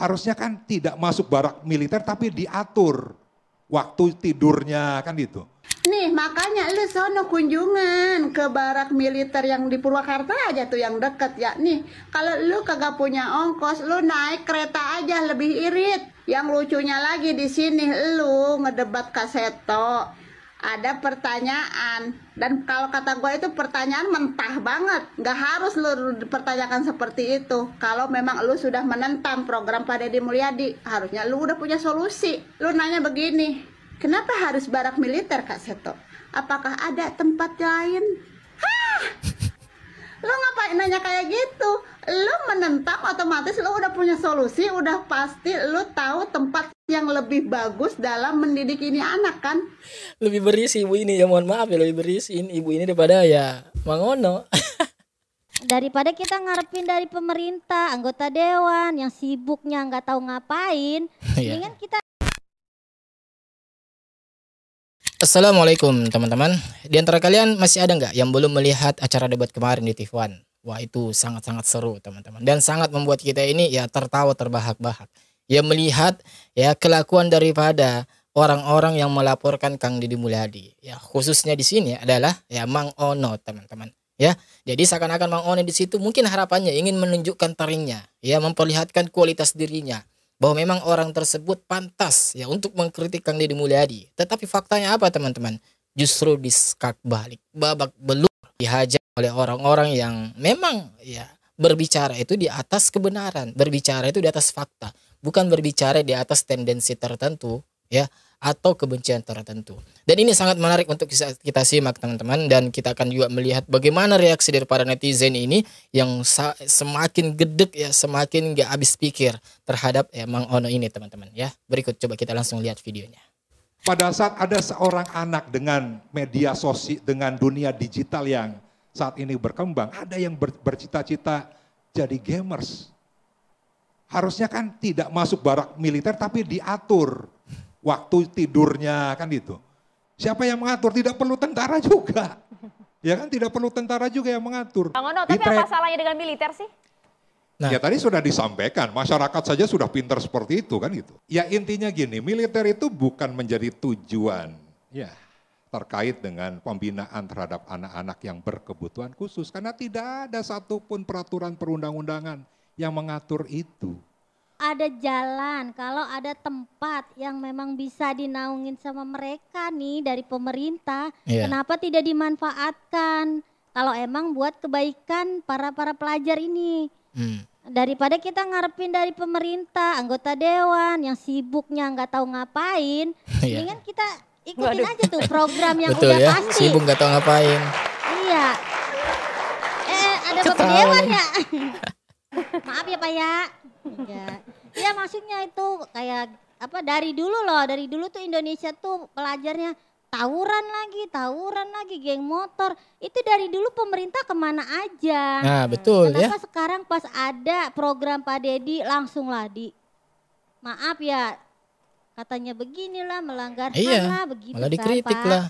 Harusnya kan tidak masuk barak militer tapi diatur waktu tidurnya kan gitu. Nih makanya lu sono kunjungan ke barak militer yang di Purwakarta aja tuh yang deket ya. Nih kalau lu kagak punya ongkos, lu naik kereta aja lebih irit. Yang lucunya lagi di sini lu ngedebat Kak Seto. Ada pertanyaan, dan kalau kata gue itu pertanyaan mentah banget. Nggak harus lu dipertanyakan seperti itu. Kalau memang lu sudah menentang program Pak Deddy Mulyadi, harusnya lu udah punya solusi. Lu nanya begini, kenapa harus barak militer Kak Seto? Apakah ada tempat lain? Hah! Lu ngapain nanya kayak gitu? Lu menentang, otomatis lu udah punya solusi, udah pasti lu tahu tempat yang lebih bagus dalam mendidik ini anak kan? Lebih berisi ibu ini ya, mohon maaf ya, lebih berisi ibu ini daripada ya Mang Ono. Daripada kita ngarepin dari pemerintah, anggota dewan yang sibuknya nggak tahu ngapain, mendingan kita. Assalamualaikum teman-teman. Di antara kalian masih ada nggak yang belum melihat acara debat kemarin di TV1? Wah itu sangat-sangat seru teman-teman. Dan sangat membuat kita ini ya tertawa terbahak-bahak. Ya melihat ya kelakuan daripada orang-orang yang melaporkan Kang Deddy Mulyadi. Ya khususnya di sini adalah ya Mang Ono teman-teman. Ya, jadi seakan-akan Mang Ono di situ mungkin harapannya ingin menunjukkan taringnya, ya memperlihatkan kualitas dirinya, bahwa memang orang tersebut pantas ya untuk mengkritik Kang Deddy Mulyadi. Tetapi faktanya apa teman-teman? Justru diskak balik, babak belur, dihajar oleh orang-orang yang memang ya berbicara itu di atas kebenaran, berbicara itu di atas fakta, bukan berbicara di atas tendensi tertentu ya atau kebencian tertentu. Dan ini sangat menarik untuk kita simak teman-teman, dan kita akan juga melihat bagaimana reaksi daripada netizen ini yang semakin gedek ya, semakin gak habis pikir terhadap ya Mang Ono ini teman-teman ya. Berikut coba kita langsung lihat videonya. Pada saat ada seorang anak dengan media sosial, dengan dunia digital yang saat ini berkembang, ada yang bercita-cita jadi gamers. Harusnya kan tidak masuk barak militer tapi diatur waktu tidurnya kan itu. Siapa yang mengatur? Tidak perlu tentara juga. Ya kan tidak perlu tentara juga yang mengatur. Bang Ono, tapi apa salahnya dengan militer sih? Nah, ya tadi sudah disampaikan, masyarakat saja sudah pintar seperti itu kan gitu. Ya intinya gini, militer itu bukan menjadi tujuan ya terkait dengan pembinaan terhadap anak-anak yang berkebutuhan khusus. Karena tidak ada satupun peraturan perundang-undangan yang mengatur itu. Ada jalan, kalau ada tempat yang memang bisa dinaungin sama mereka nih dari pemerintah, kenapa tidak dimanfaatkan? Kalau emang buat kebaikan para pelajar ini. Daripada kita ngarepin dari pemerintah, anggota dewan yang sibuknya nggak tahu ngapain, mendingan kita ikutin aja tuh program yang betul udah ya, pasti. sibuk nggak tahu ngapain. Iya. Ada bapak dewan ya. Maaf ya Pak ya. Ya maksudnya itu kayak apa, dari dulu loh, dari dulu tuh Indonesia tuh pelajarnya tawuran lagi, geng motor. Itu dari dulu pemerintah kemana aja. Nah betul. Kenapa ya. sekarang pas ada program Pak Deddy langsung lah maaf ya, katanya beginilah melanggar HAM lah, begitu malah dikritik kan, Pak. lah.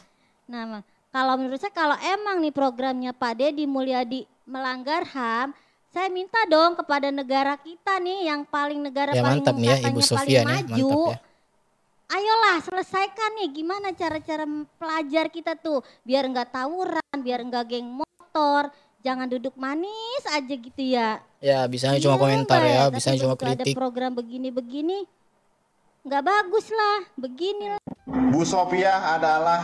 Nah kalau menurut saya, kalau emang nih programnya Pak Deddy Mulyadi melanggar HAM, saya minta dong kepada negara kita nih yang paling paling mantap nih ya Ibu Sofia nih, mantap ya. Ayolah selesaikan nih gimana cara-cara pelajar kita tuh biar nggak tawuran, biar nggak geng motor, jangan duduk manis aja gitu ya. Ya bisanya cuma komentar ya, bisanya cuma kritik. Ada program begini-begini nggak bagus lah, begini lah. Bu Sofia adalah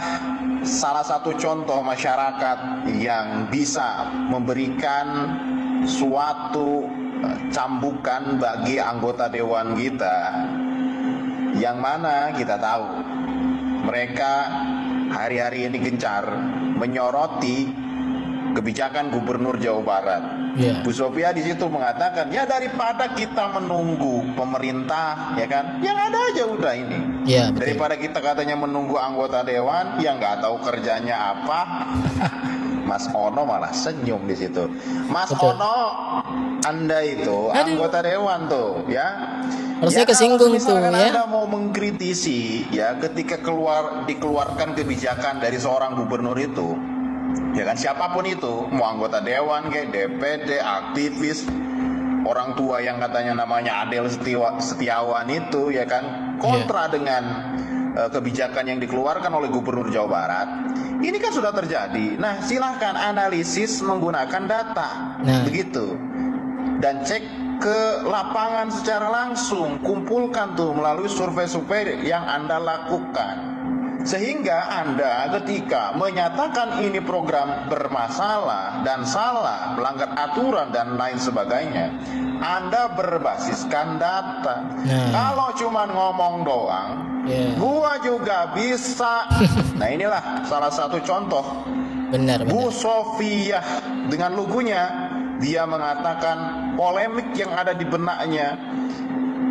salah satu contoh masyarakat yang bisa memberikan suatu cambukan bagi anggota dewan kita, yang mana kita tahu mereka hari-hari ini gencar menyoroti kebijakan Gubernur Jawa Barat. Bu Sofia di situ mengatakan, ya daripada kita menunggu pemerintah, ya kan, yang ada aja udah ini. Daripada kita katanya menunggu anggota dewan yang nggak tahu kerjanya apa. Mas Ono malah senyum di situ. Mas Ono, Anda itu anggota dewan tuh, ya. Harusnya kesinggung tuh ya. Anda mau mengkritisi ya ketika dikeluarkan kebijakan dari seorang gubernur itu, ya kan, siapapun itu, mau anggota dewan kayak DPD, aktivis, orang tua yang katanya namanya Adel Setiawan itu ya kan kontra dengan kebijakan yang dikeluarkan oleh Gubernur Jawa Barat. Ini kan sudah terjadi. Nah, silahkan analisis menggunakan data, begitu, dan cek ke lapangan secara langsung, kumpulkan tuh melalui survei-survei yang Anda lakukan. Sehingga Anda ketika menyatakan ini program bermasalah dan salah, melanggar aturan dan lain sebagainya, Anda berbasiskan data. Kalau cuma ngomong doang, gua juga bisa. Nah, inilah salah satu contoh. Benar. Bu Sofia dengan lugunya, dia mengatakan polemik yang ada di benaknya,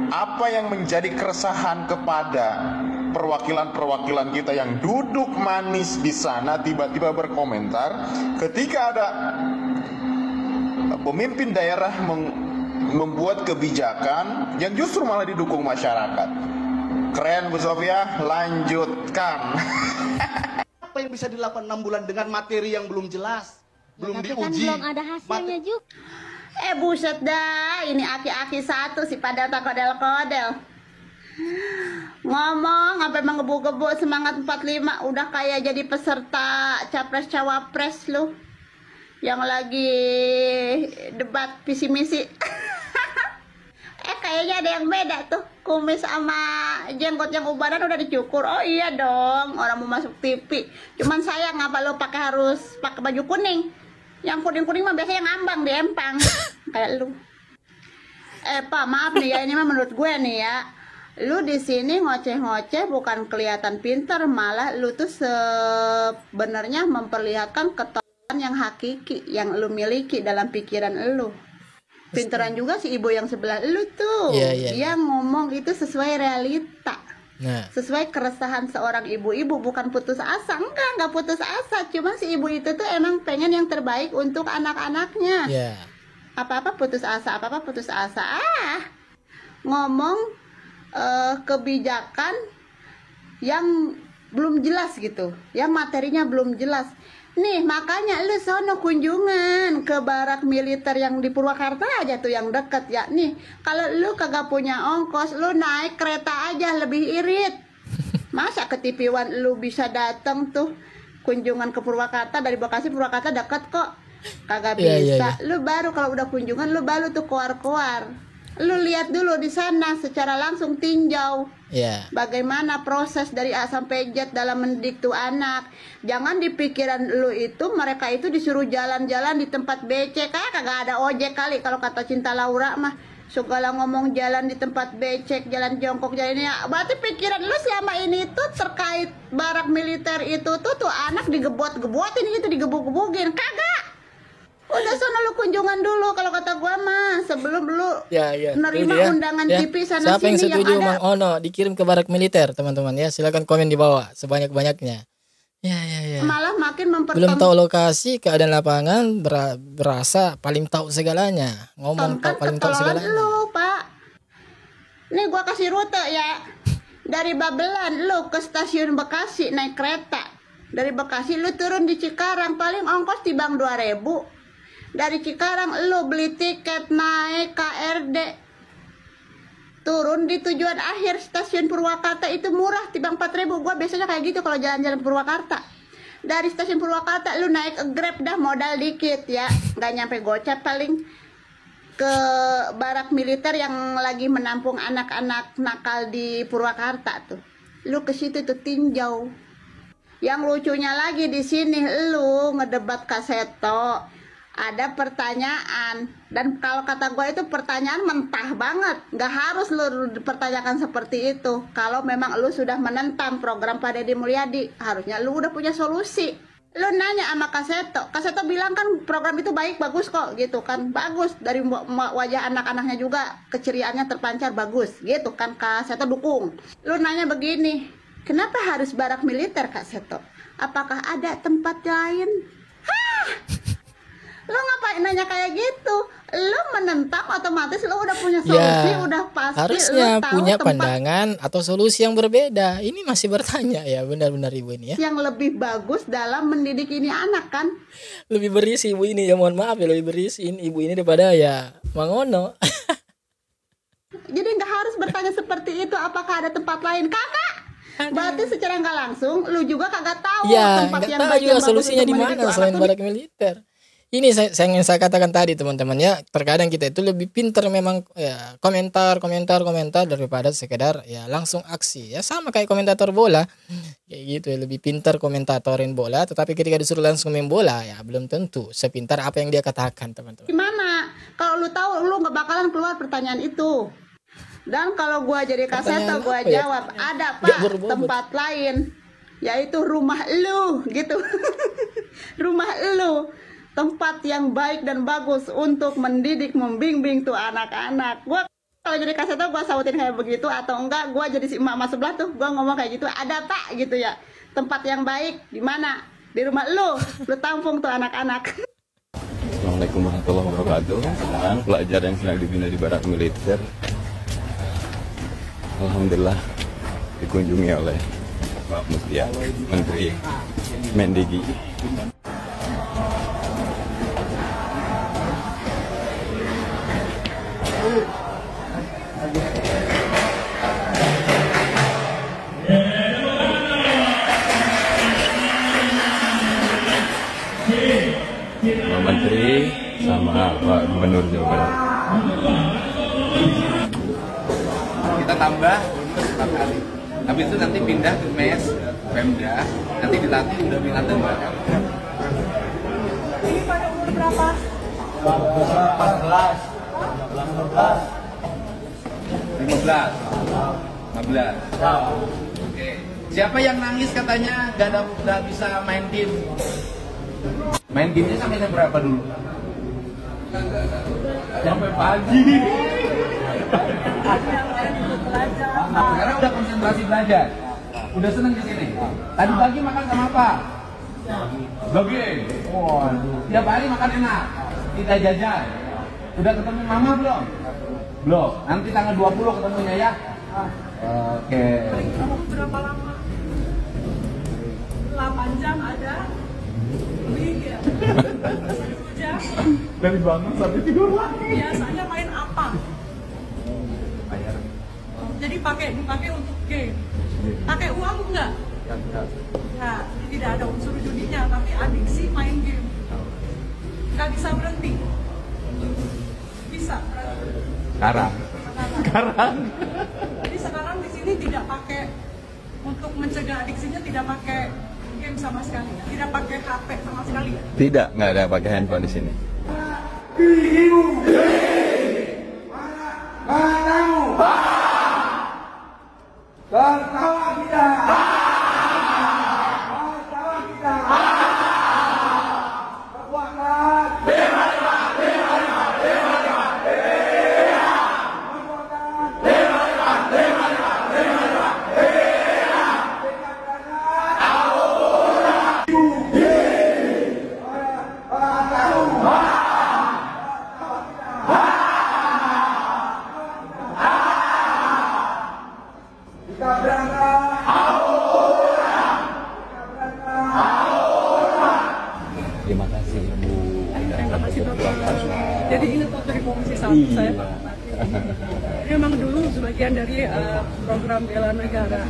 apa yang menjadi keresahan kepada perwakilan-perwakilan kita yang duduk manis di sana, tiba-tiba berkomentar ketika ada pemimpin daerah membuat kebijakan yang justru malah didukung masyarakat. Keren Bu Sofia, lanjutkan. Apa yang bisa dilakukan 6 bulan dengan materi yang belum jelas, belum tapi diuji? kan belum ada hasilnya juga. Buset dah, ini aki-aki satu si pada tak kodel-kodel. Ngomong sampai menggebu-gebu semangat 45, udah kayak jadi peserta capres cawapres lu yang lagi debat visi misi. Kayaknya ada yang beda tuh, kumis sama jenggot yang ubanan udah dicukur. Oh iya dong, orang mau masuk TV. Cuman sayang apa lo harus pakai baju kuning. Yang kuning-kuning mah biasanya ngambang di empang kayak lu. Pak, maaf nih ya, ini mah menurut gue nih ya, lu di sini ngoceh-ngoceh bukan kelihatan pintar, malah lu tuh sebenarnya memperlihatkan ketokohan yang hakiki yang lu miliki dalam pikiran lu. Pinteran juga si ibu yang sebelah lu tuh, dia ngomong itu sesuai realita. Sesuai keresahan seorang ibu-ibu, bukan putus asa. Enggak putus asa, cuma si ibu itu tuh emang pengen yang terbaik untuk anak-anaknya. Apa-apa putus asa, ngomong kebijakan yang belum jelas gitu, yang materinya belum jelas. Nih makanya lu sono kunjungan ke barak militer yang di Purwakarta aja tuh yang deket ya. Nih kalau lu kagak punya ongkos, lu naik kereta aja lebih irit. Masa ke TV-1 lu bisa datang tuh kunjungan ke Purwakarta, dari Bekasi Purwakarta deket kok. Kagak bisa. Lu baru kalau udah kunjungan lu baru tuh keluar-keluar. Lu lihat dulu di sana secara langsung, tinjau bagaimana proses dari A sampai Z dalam mendidik tuh anak. Jangan di pikiran lu itu mereka itu disuruh jalan-jalan di tempat becek. Kagak ada ojek kali kalau kata Cinta Laura mah. Segala ngomong jalan di tempat becek, jalan jongkok, jalan ini. Berarti pikiran lu selama ini tuh terkait barak militer itu tuh anak digebot-gebotin gitu, digebuk-gebukin. Kagak. Udah sono lu kunjungan dulu kalau kata gua mah, sebelum lu nerima undangan TV sana siapa sini yang setuju yang ada. Mang Ono dikirim ke barak militer, teman-teman ya, silakan komen di bawah sebanyak-banyaknya. Malah makin belum tahu lokasi, keadaan lapangan, berasa paling tahu segalanya. Ngomong paling tahu segalanya. Lu, Pak. Nih gua kasih rute ya. Dari Babelan lu ke stasiun Bekasi naik kereta. Dari Bekasi lu turun di Cikarang, paling ongkos tibang 2.000. Dari Cikarang lu beli tiket naik KRD, turun di tujuan akhir stasiun Purwakarta itu murah, tibang 4.000. Gua biasanya kayak gitu kalau jalan-jalan Purwakarta. Dari stasiun Purwakarta lu naik Grab dah, modal dikit ya, nggak nyampe gocap, paling ke barak militer yang lagi menampung anak-anak nakal di Purwakarta tuh. Lu ke situ tuh tinjau. Yang lucunya lagi di sini lu ngedebat Kaseto. Ada pertanyaan, dan kalau kata gue itu pertanyaan mentah banget, nggak harus lu dipertanyakan seperti itu. Kalau memang lu sudah menentang program Pak Deddy Mulyadi, harusnya lu udah punya solusi. Lu nanya sama Kaseto bilang kan program itu baik, bagus kok gitu kan, bagus, dari wajah anak-anaknya juga keceriaannya terpancar, bagus gitu kan, Kaseto dukung. Lu nanya begini, kenapa harus barak militer Kaseto? Apakah ada tempat lain? Lo ngapain nanya kayak gitu? Lo menentang, otomatis lo udah punya solusi, udah pasti. Harusnya lo tahu punya tempat pandangan atau solusi yang berbeda. Ini masih bertanya ya, benar-benar ibu ini ya. yang lebih bagus dalam mendidik ini anak kan. Lebih berisi ibu ini ya, mohon maaf ya, lebih berisi ibu ini daripada ya Mang Ono. Jadi nggak harus bertanya seperti itu, apakah ada tempat lain, kakak? Berarti secara nggak langsung, lu juga kagak tahu tempat yang tahu baik juga yang bagus solusinya untuk di mendidik mana tuh selain anak barak militer. Ini saya ingin saya katakan tadi teman-teman ya, terkadang kita itu lebih pintar memang ya, komentar daripada sekedar ya langsung aksi. Ya sama kayak komentator bola. Kayak gitu ya, lebih pintar komentatorin bola, tetapi ketika disuruh langsung main bola ya belum tentu sepintar apa yang dia katakan, teman-teman. Gimana? Kalau lu tahu, lu nggak bakalan keluar pertanyaan itu. Dan kalau gua jadi Kaseto, gua jawab, ada pak tempat lain, yaitu rumah lu, gitu. Rumah lu, tempat yang baik dan bagus untuk mendidik, membimbing tuh anak-anak. Gua kalau jadi Kaseto, gua sautin kayak begitu, atau enggak gua jadi si emak sebelah tuh, gua ngomong kayak gitu, ada pak gitu ya, tempat yang baik di mana? Di rumah lu tampung tuh anak-anak. Assalamualaikum warahmatullahi wabarakatuh. Sekarang pelajar yang sedang dibina di barak militer, alhamdulillah dikunjungi oleh Pak Mutia, Menteri Mendigi. Pak Menteri sama Pak Gubernur Jawa Barat. Kita tambah untuk 4 kali. Habis itu nanti pindah ke MES, Pemda, nanti dilatih udah minat dan bakat. Ini pada umur berapa? 14, 15, 15. Oke. Siapa yang nangis katanya gak bisa main game? Main gamenya sampai jam berapa dulu? Sampai pagi. Sekarang udah konsentrasi belajar. Udah seneng di sini. Tadi pagi makan sama apa? Daging. Waduh. Tiap hari makan enak. Tidak jajan. Udah ketemu mama belum? Belum. Nanti tanggal 20 ketemunya ya. Oke. Kamu berapa lama? 8 jam ada? Lebih ya? 10 jam? Dari bangun sampai tidur lagi. Biasanya main apa? Jadi dipakai untuk game. Pakai uang enggak? Nah, tidak ada unsur judinya, tapi adiksi main game. Nggak bisa berhenti. Bisa. Sekarang. Jadi sekarang di sini tidak pakai untuk mencegah adiksinya, tidak pakai game sama sekali, tidak pakai HP sama sekali. Tidak, nggak ada pakai handphone di sini. Tertawa kita. Terima kasih Bu. Terima kasih Bapak. Jadi ini dari Komisi 1 saya Pak. Ini memang dulu sebagian dari program bela negara.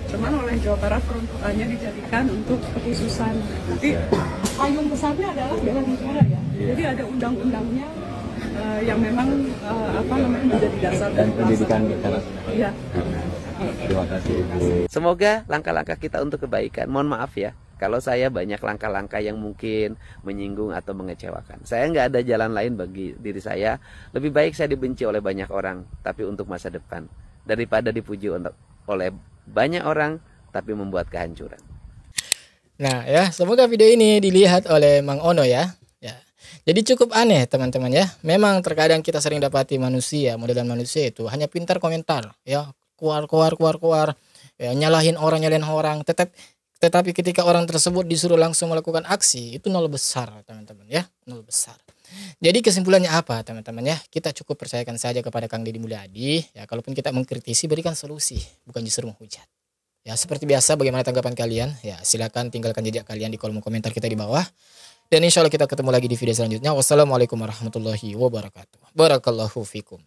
Cuman oleh Jawa Barat peruntukannya dijadikan untuk kekhususan. Jadi payung besarnya adalah bela negara ya. Jadi ada undang-undangnya yang memang menjadi dasar Dan pendidikan kita. Iya. Terima kasih Bu. Semoga langkah-langkah kita untuk kebaikan. Mohon maaf ya, kalau saya banyak langkah-langkah yang mungkin menyinggung atau mengecewakan. Saya nggak ada jalan lain bagi diri saya. Lebih baik saya dibenci oleh banyak orang, tapi untuk masa depan. Daripada dipuji oleh banyak orang, tapi membuat kehancuran. Nah ya, semoga video ini dilihat oleh Mang Ono ya. Jadi cukup aneh teman-teman ya. Memang terkadang kita sering dapati manusia, modelan manusia itu hanya pintar komentar ya. Keluar, ya, nyalahin orang, tetapi ketika orang tersebut disuruh langsung melakukan aksi, itu nol besar teman-teman ya, nol besar. Jadi kesimpulannya apa teman-teman ya, kita cukup percayakan saja kepada Kang Deddy Mulyadi ya, kalaupun kita mengkritisi berikan solusi, bukan justru menghujat. Ya seperti biasa, bagaimana tanggapan kalian? Ya silakan tinggalkan jejak kalian di kolom komentar kita di bawah. Dan insya Allah kita ketemu lagi di video selanjutnya. Wassalamualaikum warahmatullahi wabarakatuh. Barakallahu fikum.